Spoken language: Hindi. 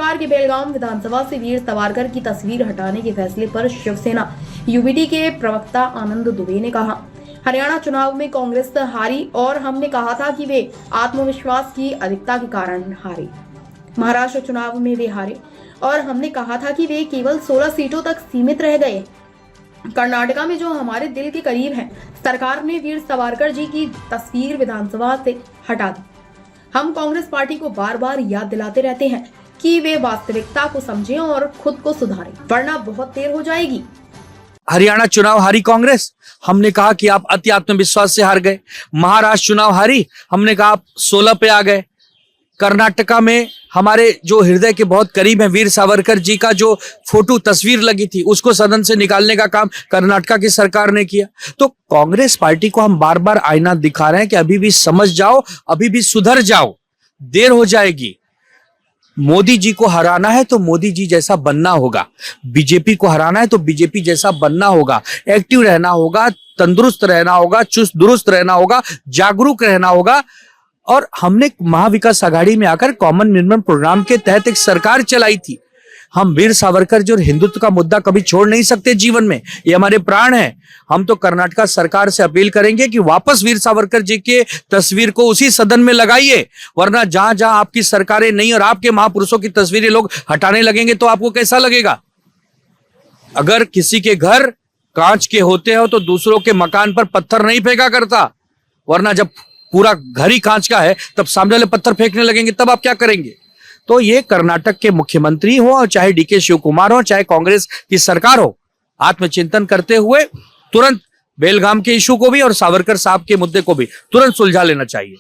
सरकार के बेलगाम विधानसभा से वीर सावरकर की तस्वीर हटाने के फैसले पर शिवसेना यूबीटी के प्रवक्ता आनंद दुबे ने कहा, हरियाणा चुनाव में कांग्रेस हारी और हमने कहा था कि वे आत्मविश्वास की अधिकता के कारण हारे। महाराष्ट्र चुनाव में वे हारे और हमने कहा था कि वे केवल 16 सीटों तक सीमित रह गए। कर्नाटका में जो हमारे दिल के करीब है, सरकार ने वीर सावरकर जी की तस्वीर विधानसभा से हटा दी। हम कांग्रेस पार्टी को बार बार याद दिलाते रहते हैं कि वे वास्तविकता को समझें और खुद को सुधारें, वरना बहुत देर हो जाएगी। हरियाणा चुनाव हारी कांग्रेस, हमने कहा कि आप अति आत्मविश्वास से हार गए। महाराष्ट्र चुनाव हारी, हमने कहा आप 16 पे आ गए। कर्नाटका में हमारे जो हृदय के बहुत करीब हैं, वीर सावरकर जी का जो फोटो तस्वीर लगी थी उसको सदन से निकालने का काम कर्नाटका की सरकार ने किया। तो कांग्रेस पार्टी को हम बार बार आईना दिखा रहे हैं कि अभी भी समझ जाओ, अभी भी सुधर जाओ, देर हो जाएगी। मोदी जी को हराना है तो मोदी जी जैसा बनना होगा, बीजेपी को हराना है तो बीजेपी जैसा बनना होगा, एक्टिव रहना होगा, तंदुरुस्त रहना होगा, चुस्त दुरुस्त रहना होगा, जागरूक रहना होगा। और हमने महाविकास आघाड़ी में आकर कॉमन मिनिमम प्रोग्राम के तहत एक सरकार चलाई थी। हम वीर सावरकर जी और हिंदुत्व का मुद्दा कभी छोड़ नहीं सकते जीवन में, ये हमारे प्राण है। हम तो कर्नाटका सरकार से अपील करेंगे कि वापस वीर सावरकर जी के तस्वीर को उसी सदन में लगाइए, वरना जहां जहां आपकी सरकारें नहीं और आपके महापुरुषों की तस्वीरें लोग हटाने लगेंगे तो आपको कैसा लगेगा। अगर किसी के घर कांच के होते हो तो दूसरों के मकान पर पत्थर नहीं फेंका करता, वरना जब पूरा घर ही कांच का है तब सामने वाले पत्थर फेंकने लगेंगे, तब आप क्या करेंगे। तो ये कर्नाटक के मुख्यमंत्री हो और चाहे डीके शिव कुमार हो, चाहे कांग्रेस की सरकार हो, आत्मचिंतन करते हुए तुरंत बेलगाम के इशू को भी और सावरकर साहब के मुद्दे को भी तुरंत सुलझा लेना चाहिए।